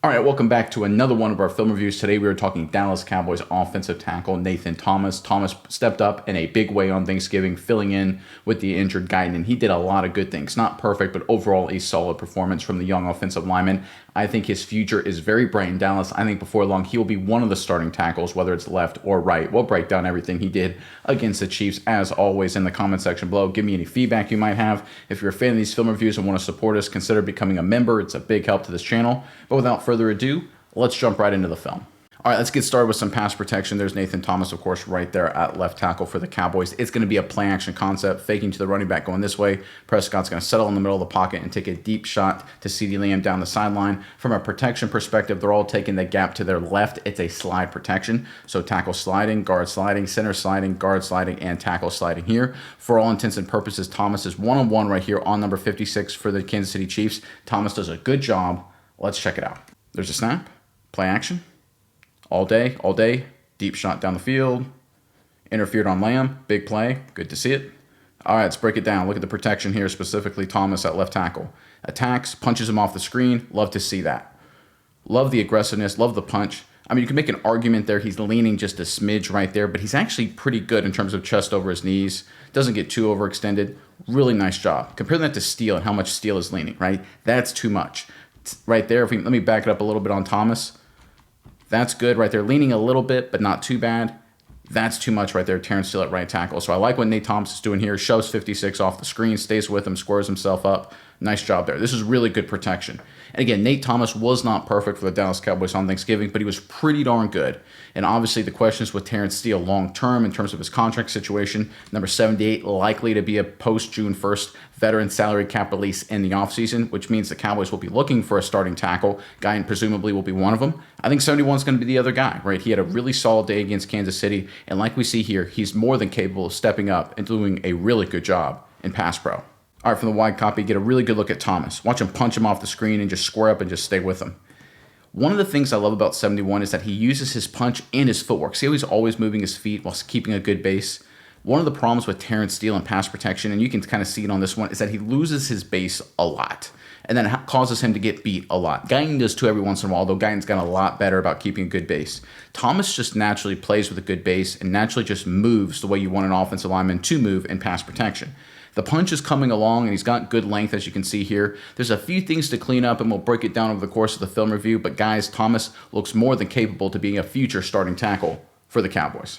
All right, welcome back to another one of our film reviews. Today we are talking Dallas Cowboys offensive tackle Nathan Thomas. Thomas stepped up in a big way on Thanksgiving, filling in with the injured Guyton, and he did a lot of good things. Not perfect, but overall a solid performance from the young offensive lineman. I think his future is very bright in Dallas. I think before long he will be one of the starting tackles, whether it's left or right. We'll break down everything he did against the Chiefs, as always, in the comment section below. Give me any feedback you might have. If you're a fan of these film reviews and want to support us, consider becoming a member. It's a big help to this channel. But without further ado, let's jump right into the film. All right, let's get started with some pass protection. There's Nathan Thomas, of course, right there at left tackle for the Cowboys. It's going to be a play action concept, faking to the running back going this way. Prescott's going to settle in the middle of the pocket and take a deep shot to CeeDee Lamb down the sideline. From a protection perspective, they're all taking the gap to their left. It's a slide protection. So tackle sliding, guard sliding, center sliding, guard sliding, and tackle sliding here. For all intents and purposes, Thomas is one-on-one right here on number 56 for the Kansas City Chiefs. Thomas does a good job. Let's check it out. There's a snap. Play action. All day. Deep shot down the field. Interfered on Lamb. Big play. Good to see it. All right, let's break it down. Look at the protection here, specifically Thomas at left tackle. Attacks, punches him off the screen. Love to see that. Love the aggressiveness. Love the punch. I mean, you can make an argument there. He's leaning just a smidge right there, but he's actually pretty good in terms of chest over his knees. Doesn't get too overextended. Really nice job. Compare that to Steele and how much Steele is leaning, right? That's too much. Right there, let me back it up a little bit on Thomas. That's good right there. Leaning a little bit, but not too bad. That's too much right there. Terrence Steele at right tackle. So I like what Nate Thomas is doing here. Shoves 56 off the screen, stays with him, squares himself up. Nice job there. This is really good protection. And again, Nate Thomas was not perfect for the Dallas Cowboys on Thanksgiving, but he was pretty darn good. And obviously the question is with Terrence Steele long-term in terms of his contract situation. Number 78 likely to be a post-June 1st veteran salary cap release in the offseason, which means the Cowboys will be looking for a starting tackle. Guyton presumably will be one of them. I think 71 is going to be the other guy, right? He had a really solid day against Kansas City. And like we see here, he's more than capable of stepping up and doing a really good job in pass pro. All right, from the wide copy, get a really good look at Thomas. Watch him punch him off the screen and just square up and just stay with him. One of the things I love about 71 is that he uses his punch and his footwork. See how he's always moving his feet while keeping a good base? One of the problems with Terrence Steele and pass protection, and you can kind of see it on this one, is that he loses his base a lot. And then it causes him to get beat a lot. Guyton does too every once in a while, though Guyton's gotten a lot better about keeping a good base. Thomas just naturally plays with a good base and naturally just moves the way you want an offensive lineman to move in pass protection. The punch is coming along, and he's got good length, as you can see here. There's a few things to clean up, and we'll break it down over the course of the film review. But guys, Thomas looks more than capable to being a future starting tackle for the Cowboys.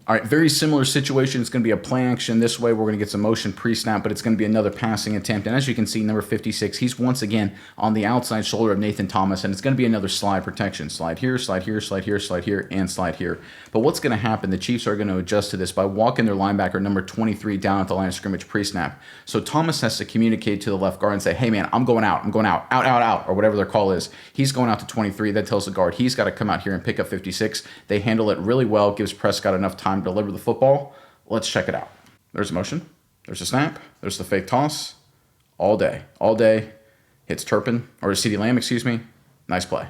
All right, very similar situation. It's going to be a play action this way. We're going to get some motion pre-snap, but it's going to be another passing attempt. And as you can see, number 56, he's once again on the outside shoulder of Nathan Thomas, and it's going to be another slide protection. Slide here, slide here, slide here, slide here, and slide here. But what's going to happen, the Chiefs are going to adjust to this by walking their linebacker, number 23, down at the line of scrimmage pre-snap. So Thomas has to communicate to the left guard and say, hey, man, I'm going out, out, or whatever their call is. He's going out to 23. That tells the guard he's got to come out here and pick up 56. They handle it really well, gives Prescott enough time to deliver the football. Let's check it out. There's a motion. There's a snap. There's the fake toss. All day. Hits Turpin, or CeeDee Lamb, excuse me. Nice play.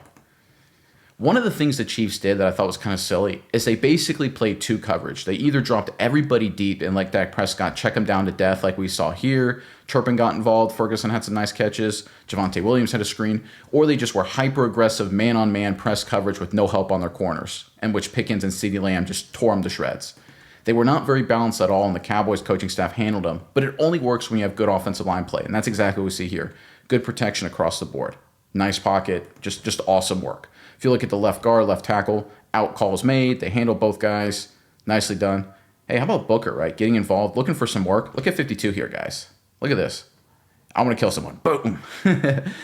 One of the things the Chiefs did that I thought was kind of silly is they basically played two coverage. They either dropped everybody deep and let Dak Prescott check him down to death like we saw here. Turpin got involved. Ferguson had some nice catches. Javonte Williams had a screen. Or they just were hyper-aggressive man-on-man press coverage with no help on their corners, in which Pickens and CeeDee Lamb just tore them to shreds. They were not very balanced at all, and the Cowboys coaching staff handled them. But it only works when you have good offensive line play, and that's exactly what we see here. Good protection across the board. Nice pocket. Just awesome work. If you look at the left guard, left tackle, out calls made. They handle both guys. Nicely done. Hey, how about Booker, right? Getting involved, looking for some work. Look at 52 here, guys. Look at this. I want to kill someone. Boom.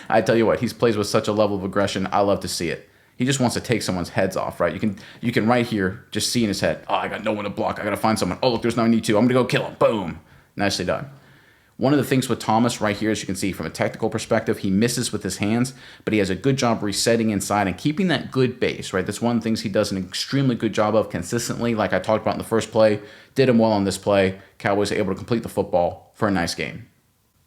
I tell you what, he plays with such a level of aggression. I love to see it. He just wants to take someone's heads off, right? You can right here just see in his head, oh, I got no one to block. I got to find someone. Oh, look, there's no need to. I'm going to go kill him. Boom. Nicely done. One of the things with Thomas right here, as you can see from a technical perspective, he misses with his hands, but he has a good job resetting inside and keeping that good base, right? That's one of the things he does an extremely good job of consistently, like I talked about in the first play. Did him well on this play. Cowboys are able to complete the football for a nice game.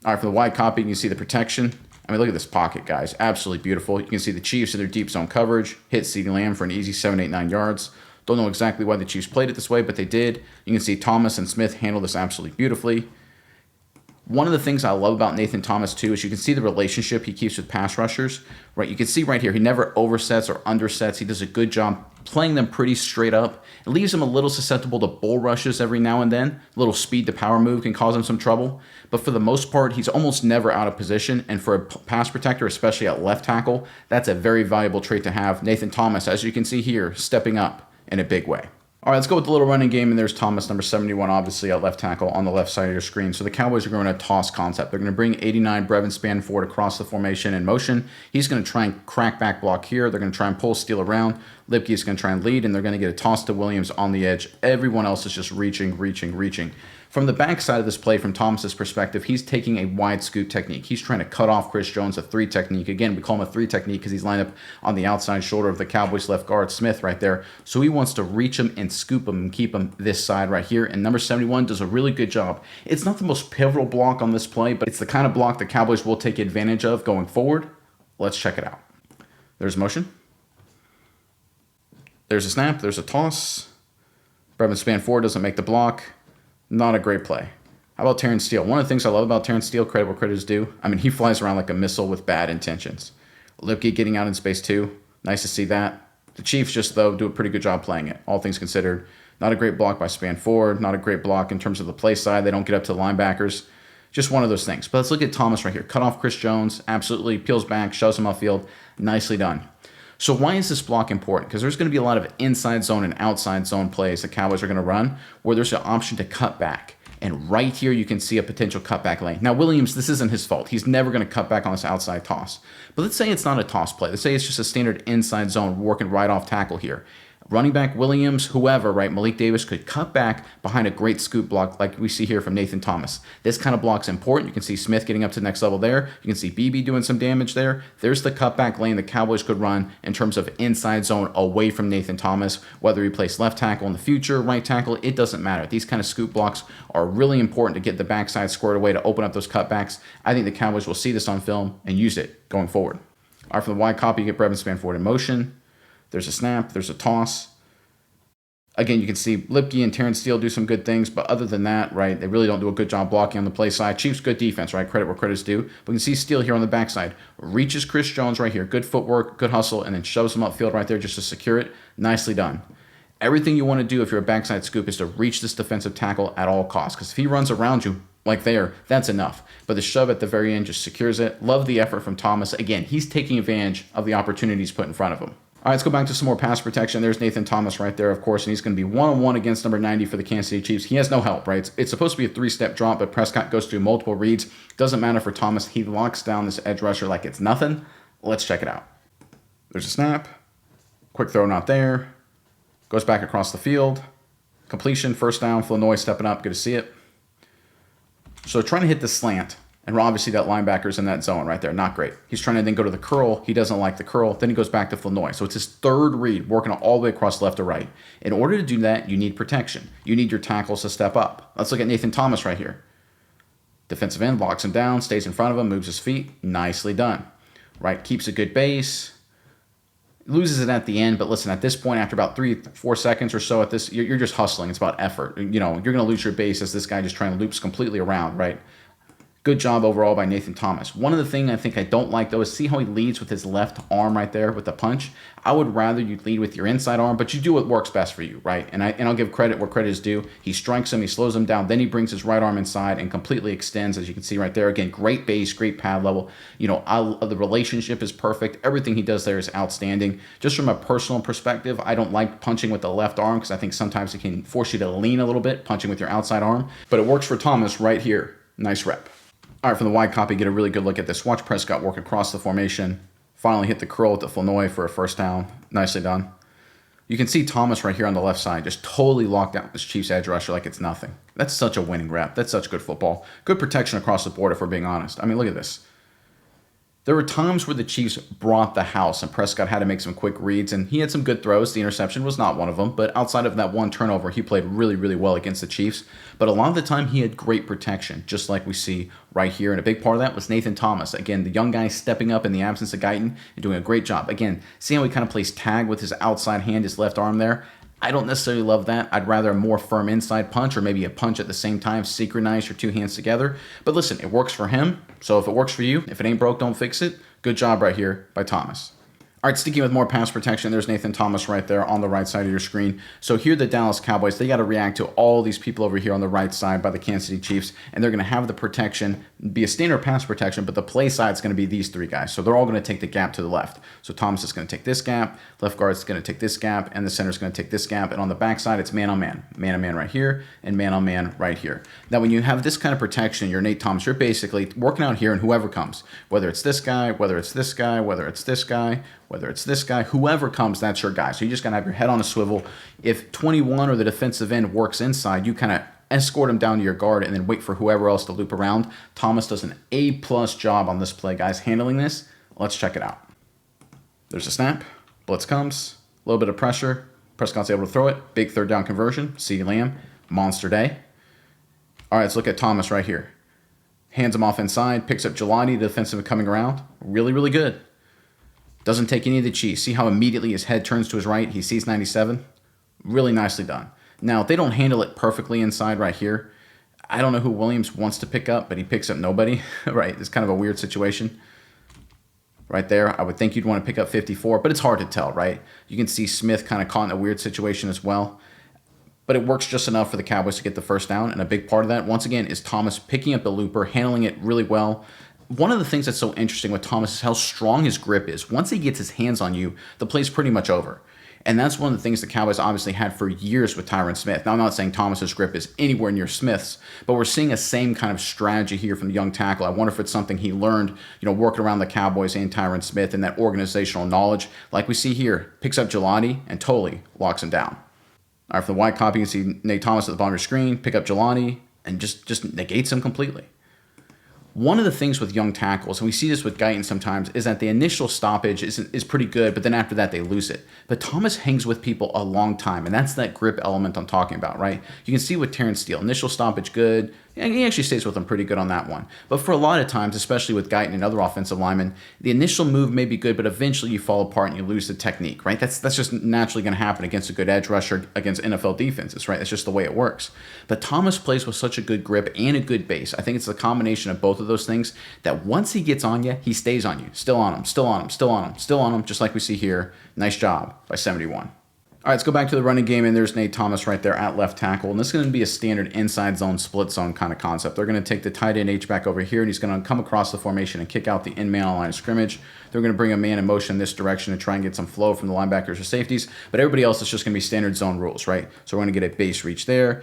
All right, for the wide copy, you can see the protection. I mean, look at this pocket, guys. Absolutely beautiful. You can see the Chiefs in their deep zone coverage. Hit CeeDee Lamb for an easy 7, 8, 9 yards. Don't know exactly why the Chiefs played it this way, but they did. You can see Thomas and Smith handle this absolutely beautifully. One of the things I love about Nathan Thomas, too, is you can see the relationship he keeps with pass rushers, right? You can see right here, he never oversets or undersets. He does a good job playing them pretty straight up. It leaves him a little susceptible to bull rushes every now and then. A little speed to power move can cause him some trouble. But for the most part, he's almost never out of position. And for a pass protector, especially at left tackle, that's a very valuable trait to have. Nathan Thomas, as you can see here, stepping up in a big way. All right, let's go with the little running game, and there's Thomas, number 71, obviously, at left tackle on the left side of your screen. So the Cowboys are going to toss concept. They're going to bring 89 Brevin Spanford across the formation in motion. He's going to try and crack back block here. They're going to try and pull Steele around. Lipke is going to try and lead, and they're going to get a toss to Williams on the edge. Everyone else is just reaching. From the backside of this play, from Thomas's perspective, he's taking a wide scoop technique. He's trying to cut off Chris Jones, a 3 technique. Again, we call him a 3 technique because he's lined up on the outside shoulder of the Cowboys left guard, Smith, right there. So he wants to reach him and scoop him and keep him this side right here. And number 71 does a really good job. It's not the most pivotal block on this play, but it's the kind of block the Cowboys will take advantage of going forward. Let's check it out. There's motion. There's a snap. There's a toss. Brevin Spanford doesn't make the block. Not a great play. How about Terrence Steele? One of the things I love about Terrence Steele, credit where credit is due, I mean, he flies around like a missile with bad intentions. Lipke getting out in space too. Nice to see that. The Chiefs just, though, do a pretty good job playing it, all things considered. Not a great block by Spanford. Not a great block in terms of the play side. They don't get up to the linebackers. Just one of those things. But let's look at Thomas right here. Cut off Chris Jones. Absolutely peels back, shoves him upfield. Nicely done. So why is this block important? Because there's going to be a lot of inside zone and outside zone plays the Cowboys are going to run where there's an option to cut back. And right here you can see a potential cutback lane. Now Williams, this isn't his fault. He's never going to cut back on this outside toss. But let's say it's not a toss play. Let's say it's just a standard inside zone working right off tackle here. Running back Williams, whoever, right, Malik Davis could cut back behind a great scoop block like we see here from Nathan Thomas. This kind of block's important. You can see Smith getting up to the next level there. You can see BB doing some damage there. There's the cutback lane the Cowboys could run in terms of inside zone away from Nathan Thomas. Whether he plays left tackle in the future, right tackle, it doesn't matter. These kind of scoop blocks are really important to get the backside squared away to open up those cutbacks. I think the Cowboys will see this on film and use it going forward. All right, for the wide copy, you get Brevin Spanford in motion. There's a snap. There's a toss. Again, you can see Lipke and Terrence Steele do some good things, but other than that, right, they really don't do a good job blocking on the play side. Chiefs, good defense, right? Credit where credit's due. But you can see Steele here on the backside. Reaches Chris Jones right here. Good footwork, good hustle, and then shoves him upfield right there just to secure it. Nicely done. Everything you want to do if you're a backside scoop is to reach this defensive tackle at all costs, because if he runs around you like there, that's enough. But the shove at the very end just secures it. Love the effort from Thomas. Again, he's taking advantage of the opportunities put in front of him. All right, let's go back to some more pass protection. There's Nathan Thomas right there, of course, and he's going to be one-on-one against number 90 for the Kansas City Chiefs. He has no help, right? It's supposed to be a 3-step drop, but Prescott goes through multiple reads. Doesn't matter for Thomas. He locks down this edge rusher like it's nothing. Let's check it out. There's a snap. Quick throw not there. Goes back across the field. Completion, first down. Flanoy stepping up. Good to see it. So trying to hit the slant. And obviously that linebacker's in that zone right there. Not great. He's trying to then go to the curl. He doesn't like the curl. Then he goes back to Flanoy. So it's his third read, working all the way across left to right. In order to do that, you need protection. You need your tackles to step up. Let's look at Nathan Thomas right here. Defensive end locks him down, stays in front of him, moves his feet. Nicely done. Right, keeps a good base. Loses it at the end, but listen, at this point, after about 3-4 seconds or so, you're just hustling. It's about effort. You know, you're going to lose your base as this guy just trying to loops completely around, right? Good job overall by Nathan Thomas. One of the things I think I don't like, though, is see how he leads with his left arm right there with the punch. I would rather you lead with your inside arm, but you do what works best for you, right? And I'll give credit where credit is due. He strikes him, he slows him down, then he brings his right arm inside and completely extends, as you can see right there. Again, great base, great pad level. You know, the relationship is perfect. Everything he does there is outstanding. Just from a personal perspective, I don't like punching with the left arm because I think sometimes it can force you to lean a little bit, punching with your outside arm. But it works for Thomas right here. Nice rep. All right, from the wide copy, get a really good look at this. Watch Prescott work across the formation. Finally hit the curl with the Flanoy for a first down. Nicely done. You can see Thomas right here on the left side just totally locked out this Chiefs edge rusher like it's nothing. That's such a winning rep. That's such good football. Good protection across the board if we're being honest. I mean, look at this. There were times where the Chiefs brought the house and Prescott had to make some quick reads, and he had some good throws. The interception was not one of them, but outside of that one turnover, he played really, really well against the Chiefs. But a lot of the time, he had great protection, just like we see right here. And a big part of that was Nathan Thomas. Again, the young guy stepping up in the absence of Guyton and doing a great job. Again, see how he kind of plays tag with his outside hand, his left arm there? I don't necessarily love that. I'd rather a more firm inside punch or maybe a punch at the same time, synchronize your two hands together. But listen, it works for him. So if it works for you, if it ain't broke, don't fix it. Good job right here by Thomas. All right, sticking with more pass protection, there's Nathan Thomas right there on the right side of your screen. So here the Dallas Cowboys, they got to react to all these people over here on the right side by the Kansas City Chiefs, and they're going to have the protection be a standard pass protection, but the play side is going to be these three guys. So they're all going to take the gap to the left. So Thomas is going to take this gap, left guard is going to take this gap, and the center is going to take this gap. And on the backside, it's man-on-man right here, and man-on-man right here. Now, when you have this kind of protection, you're Nate Thomas, you're basically working out here, and whoever comes, whether it's this guy, whether it's this guy, whether it's this guy, whether it's this guy, whoever comes, that's your guy. So you just got to have your head on a swivel. If 21 or the defensive end works inside, you kind of escort him down to your guard and then wait for whoever else to loop around. Thomas does an A+ job on this play, guys, handling this. Let's check it out. There's a snap. Blitz comes. A little bit of pressure. Prescott's able to throw it. Big third down conversion. CeeDee Lamb. Monster day. All right, let's look at Thomas right here. Hands him off inside. Picks up Gelati, the defensive coming around. Really, really good. Doesn't take any of the cheese. See how immediately his head turns to his right? He sees 97. Really nicely done. Now, if they don't handle it perfectly inside right here, I don't know who Williams wants to pick up, but he picks up nobody, right? It's kind of a weird situation. Right there, I would think you'd want to pick up 54, but it's hard to tell, right? You can see Smith kind of caught in a weird situation as well. But it works just enough for the Cowboys to get the first down, and a big part of that, once again, is Thomas picking up the looper, handling it really well. One of the things that's so interesting with Thomas is how strong his grip is. Once he gets his hands on you, the play's pretty much over. And that's one of the things the Cowboys obviously had for years with Tyron Smith. Now, I'm not saying Thomas's grip is anywhere near Smith's, but we're seeing a same kind of strategy here from the young tackle. I wonder if it's something he learned, working around the Cowboys and Tyron Smith and that organizational knowledge. Like we see here, picks up Gelati and totally locks him down. All right, for the wide copy, you can see Nate Thomas at the bottom of your screen, pick up Gelati, and just negates him completely. One of the things with young tackles, and we see this with Guyton sometimes, is that the initial stoppage is pretty good, but then after that they lose it. But Thomas hangs with people a long time, and that's that grip element I'm talking about, right? You can see with Terrence Steele, initial stoppage good, and he actually stays with them pretty good on that one. But for a lot of times, especially with Guyton and other offensive linemen, the initial move may be good, but eventually you fall apart and you lose the technique, right? That's just naturally going to happen against a good edge rusher against NFL defenses, right? That's just the way it works. But Thomas plays with such a good grip and a good base. I think it's the combination of both of those things that once he gets on you, he stays on you. Still on him, still on him, still on him, still on him, just like we see here. Nice job by 71. All right, let's go back to the running game, and there's Nate Thomas right there at left tackle. And this is going to be a standard inside zone, split zone kind of concept. They're going to take the tight end H-back over here, and he's going to come across the formation and kick out the in-man on line of scrimmage. They're going to bring a man in motion in this direction to try and get some flow from the linebackers or safeties. But everybody else is just going to be standard zone rules, right? So we're going to get a base reach there,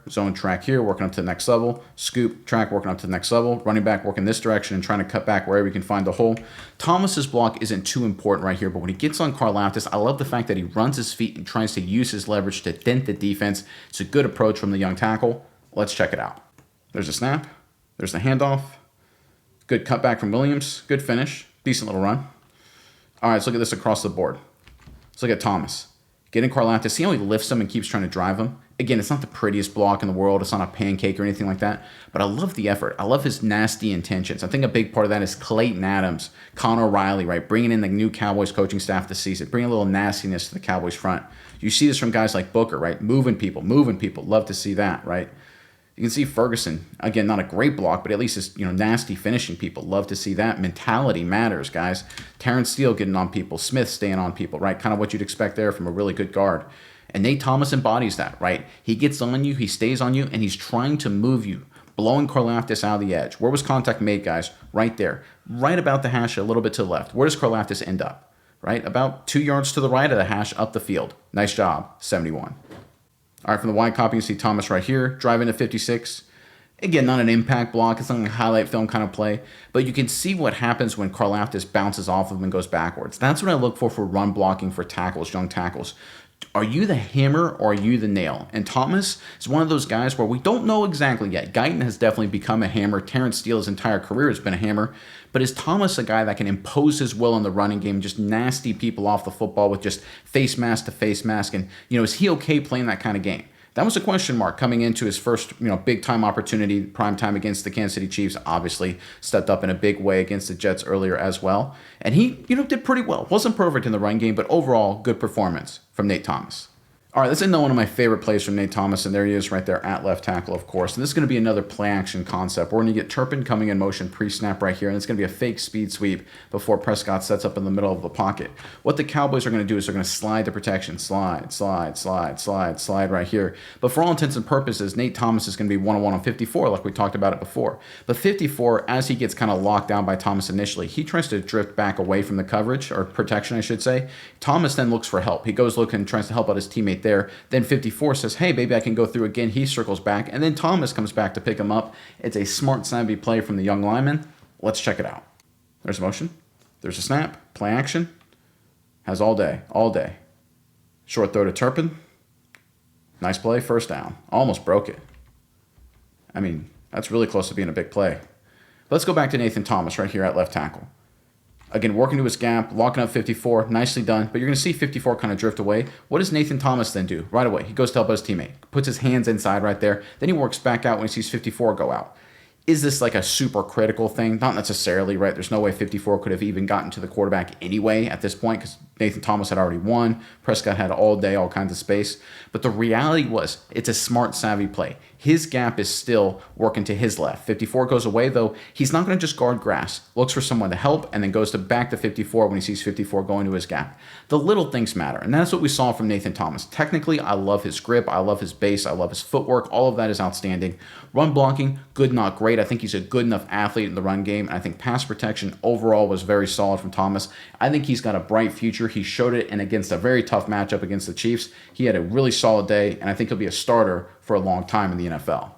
zone track here, working up to the next level, scoop track working up to the next level, running back working this direction and trying to cut back wherever we can find the hole. Thomas's block isn't too important right here, but when he gets on Karlaftis, I love the fact that he runs his feet and tries to use his leverage to dent the defense. It's a good approach from the young tackle. Let's check it out. There's a snap. There's the handoff. Good cutback from Williams. Good finish. Decent little run. All right, let's look at this across the board. Let's look at Thomas. Getting Karlaftis. See how he lifts him and keeps trying to drive him? Again, it's not the prettiest block in the world. It's not a pancake or anything like that. But I love the effort. I love his nasty intentions. I think a big part of that is Clayton Adams, Connor Riley, right? Bringing in the new Cowboys coaching staff this season. Bringing a little nastiness to the Cowboys front. You see this from guys like Booker, right? Moving people. Love to see that, right? You can see Ferguson, again, not a great block, but at least is nasty finishing people. Love to see that. Mentality matters, guys. Terrence Steele getting on people. Smith staying on people, right? Kind of what you'd expect there from a really good guard. And Nate Thomas embodies that, right? He gets on you, he stays on you, and he's trying to move you, blowing Karlaftis out of the edge. Where was contact made, guys? Right there. Right about the hash, a little bit to the left. Where does Karlaftis end up? Right? About 2 yards to the right of the hash, up the field. Nice job, 71. All right, from the wide copy, you see Thomas right here, driving to 56. Again, not an impact block. It's not a highlight film kind of play. But you can see what happens when Karlaftis bounces off of him and goes backwards. That's what I look for run blocking for tackles, young tackles. Are you the hammer or are you the nail? And Thomas is one of those guys where we don't know exactly yet. Guyton has definitely become a hammer. Terrence Steele, his entire career, has been a hammer. But is Thomas a guy that can impose his will in the running game, just nasty people off the football with just face mask to face mask? And, is he okay playing that kind of game? That was a question mark coming into his first, big time opportunity, prime time against the Kansas City Chiefs. Obviously stepped up in a big way against the Jets earlier as well. And he, did pretty well. Wasn't perfect in the run game, but overall good performance from Nate Thomas. All right, let's end on one of my favorite plays from Nate Thomas, and there he is right there at left tackle, of course. And this is going to be another play action concept. We're going to get Turpin coming in motion pre-snap right here, and it's going to be a fake speed sweep before Prescott sets up in the middle of the pocket. What the Cowboys are going to do is they're going to slide the protection. Slide right here. But for all intents and purposes, Nate Thomas is going to be one-on-one on 54, like we talked about it before. But 54, as he gets kind of locked down by Thomas initially, he tries to drift back away from the coverage, or protection, I should say. Thomas then looks for help. He goes looking and tries to help out his teammate there. Then 54 says, hey, maybe I can go through again. He circles back, and then Thomas comes back to pick him up. It's a smart, savvy play from the young lineman. Let's check it out. There's motion. There's a snap. Play action. Has all day. Short throw to Turpin. Nice play. First down. Almost broke it. I mean, that's really close to being a big play. Let's go back to Nathan Thomas right here at left tackle. Again, working to his gap, locking up 54, nicely done. But you're going to see 54 kind of drift away. What does Nathan Thomas then do? Right away, he goes to help his teammate, puts his hands inside right there. Then he works back out when he sees 54 go out. Is this like a super critical thing? Not necessarily, right? There's no way 54 could have even gotten to the quarterback anyway at this point because Nathan Thomas had already won. Prescott had all day, all kinds of space. But the reality was it's a smart, savvy play. His gap is still working to his left. 54 goes away, though. He's not going to just guard grass. Looks for someone to help and then goes back to 54 when he sees 54 going to his gap. The little things matter, and that's what we saw from Nathan Thomas. Technically, I love his grip. I love his base. I love his footwork. All of that is outstanding. Run blocking, good, not great. I think he's a good enough athlete in the run game, and I think pass protection overall was very solid from Thomas. I think he's got a bright future. He showed it, and against a very tough matchup against the Chiefs, he had a really solid day, and I think he'll be a starter for a long time in the NFL.